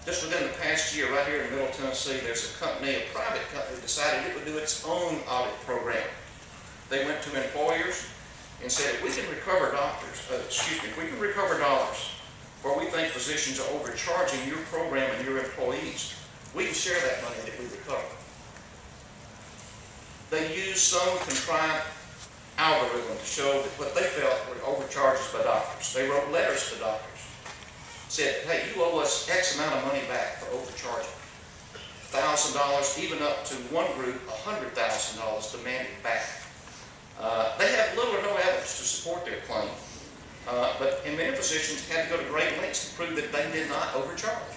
Just within the past year, right here in Middle Tennessee, there's a company, a private company, decided it would do its own audit program. They went to employers and said, if we can recover if we can recover dollars where we think physicians are overcharging your program and your employees, we can share that money that we recover. They used some contrived algorithm to show that what they felt were overcharges by doctors. They wrote letters to doctors. Said, hey, you owe us X amount of money back for overcharging. $1,000, even up to one group, $100,000 demanded back. They have little or no evidence to support their claim, but many physicians had to go to great lengths to prove that they did not overcharge.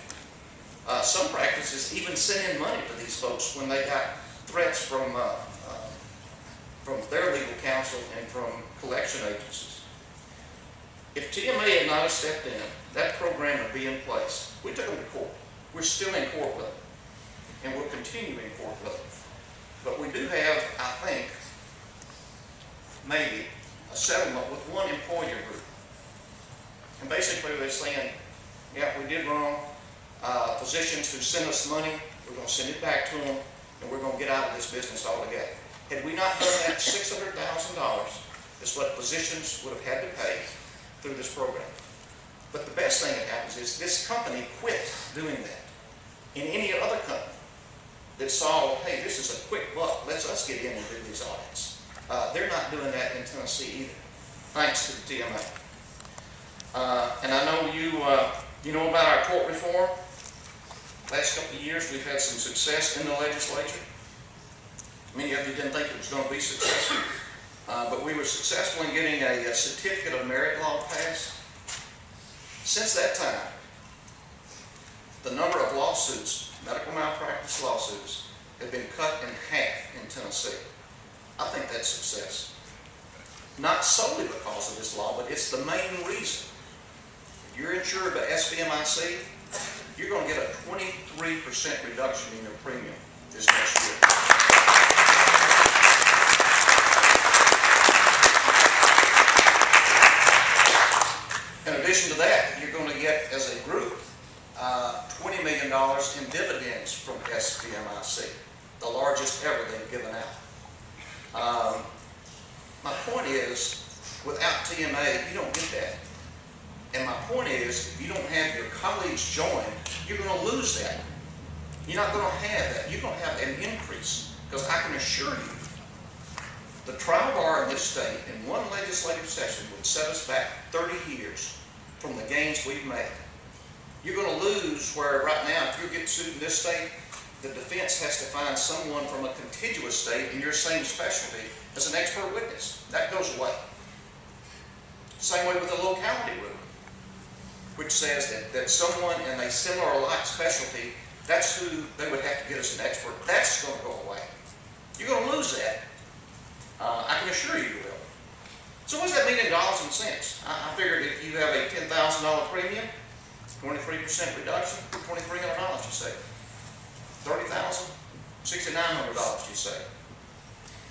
Some practices even sent in money to these folks when they got threats from their legal counsel and from collection agencies. If TMA had not stepped in, that program would be in place. We took them to court. We're still in court with them, and we'll continue in court with them. But we do have, I think, maybe a settlement with one employer group. And basically they're saying, yeah, we did wrong. Physicians who send us money, we're going to send it back to them, and we're going to get out of this business altogether. Had we not done that, $600,000 is what physicians would have had to pay through this program. But the best thing that happens is this company quit doing that. And any other company that saw, hey, this is a quick buck, let's us get in and do these audits. They're not doing that in Tennessee either, thanks to the TMA. And I know you know about our tort reform. Last couple of years we've had some success in the legislature. Many of you didn't think it was going to be successful, but we were successful in getting a certificate of merit law passed. Since that time, the number of lawsuits, medical malpractice lawsuits, have been cut in half in Tennessee. I think that's success. Not solely because of this law, but it's the main reason. If you're insured by SBMIC, you're going to get a 23% reduction in your premium this next year. In addition to that, you're going to get, as a group, $20 million in dividends from SBMIC, the largest ever they've given out. My point is, without TMA, you don't get that. And my point is, if you don't have your colleagues join, you're going to lose that. You're not going to have that. You're going to have an increase. Because I can assure you, the trial bar in this state, in one legislative session, would set us back 30 years from the gains we've made. You're going to lose where right now, if you get sued in this state, the defense has to find someone from a contiguous state in your same specialty as an expert witness. That goes away. Same way with the locality rule, which says that someone in a similar or like specialty, that's who they would have to get as an expert. That's going to go away. You're going to lose that. I can assure you will. So what does that mean in dollars and cents? I figured if you have a $10,000 premium, 23% reduction, $2,300 you save. $30,000, $6,900 you save.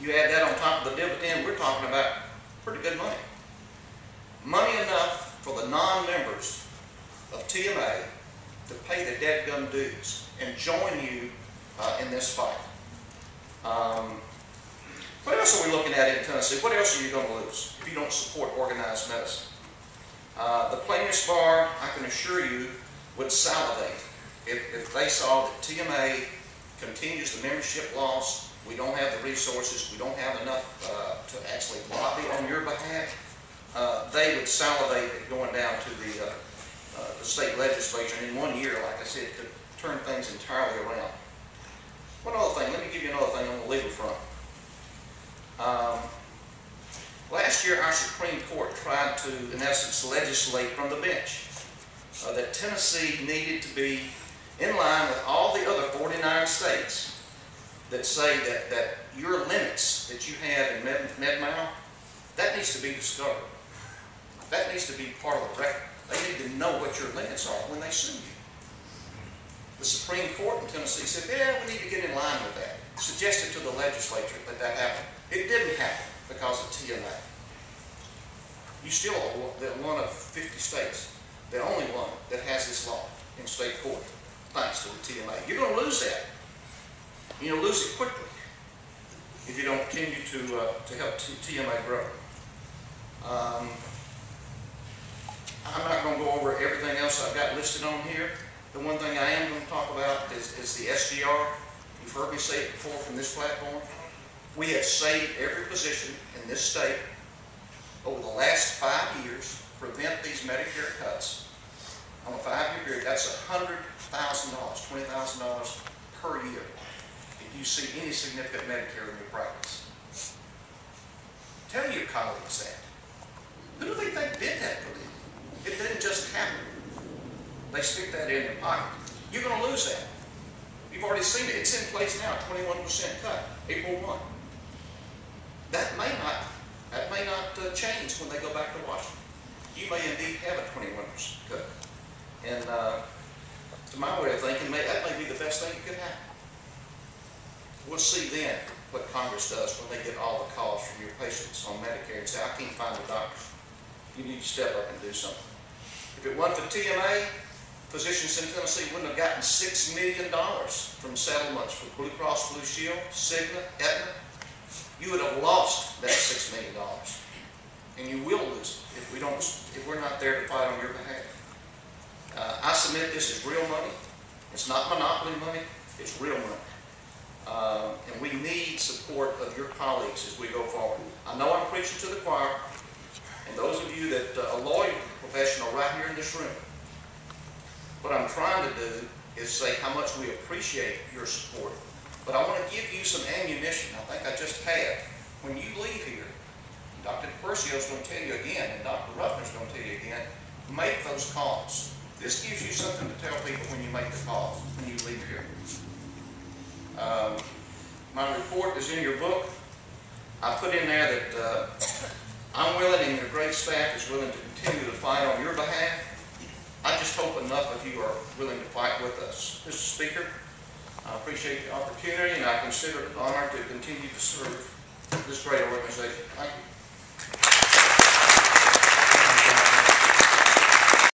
You add that on top of the dividend, we're talking about pretty good money. Money enough for the non-members of TMA to pay the dadgum dues and join you in this fight. What else are we looking at in Tennessee? What else are you going to lose if you don't support organized medicine? The plaintiffs' bar, I can assure you, would salivate if they saw that TMA continues the membership loss. We don't have the resources, we don't have enough to actually lobby on your behalf. They would salivate at going down to the state legislature, and in 1 year, like I said, could turn things entirely around. One other thing, let me give you another thing on the legal front. Last year, our Supreme Court tried to, in essence, legislate from the bench that Tennessee needed to be in line with all the other 49 states that say that your limits that you have in med-mal, that needs to be discovered. That needs to be part of the record. They need to know what your limits are when they sue you. The Supreme Court in Tennessee said, yeah, we need to get in line with that. Suggested to the legislature that happen. It didn't happen because of TMA. You still are one of 50 states, the only one that has this law in state court. thanks to the TMA. You're going to lose that. You're going to lose it quickly if you don't continue to help TMA grow. I'm not going to go over everything else I've got listed on here. The one thing I am going to talk about is the SGR. You've heard me say it before from this platform. We have saved every position in this state over the last 5 years, prevent these Medicare cuts. On a 5-year period, that's $100,000, $20,000 per year if you see any significant Medicare in your practice. Tell your colleagues that. Who do they think did that for them? It didn't just happen. They stick that in their pocket. You're going to lose that. You've already seen it. It's in place now, 21% cut, April 1. That may not change when they go back to Washington. You may indeed have a 21% cut. And to my way of thinking, that may be the best thing that could happen. We'll see then what Congress does when they get all the calls from your patients on Medicare and say, I can't find a doctor. You need to step up and do something. If it wasn't for TMA, physicians in Tennessee wouldn't have gotten $6 million from settlements with Blue Cross Blue Shield, Cigna, Aetna. You would have lost that $6 million. And you will lose it if we're not there to fight on your behalf. I submit this is real money. It's not monopoly money. It's real money. And we need support of your colleagues as we go forward. I know I'm preaching to the choir, and those of you that are loyal professional right here in this room, what I'm trying to do is say how much we appreciate your support. But I want to give you some ammunition. I think I just had. When you leave here, Dr. DePercio is going to tell you again, and Dr. Ruffner is going to tell you again, make those calls. This gives you something to tell people when you make the calls, when you leave here. My report is in your book. I put in there that I'm willing and your great staff is willing to continue to fight on your behalf. I just hope enough of you are willing to fight with us. Mr. Speaker, I appreciate the opportunity and I consider it an honor to continue to serve this great organization. Thank you.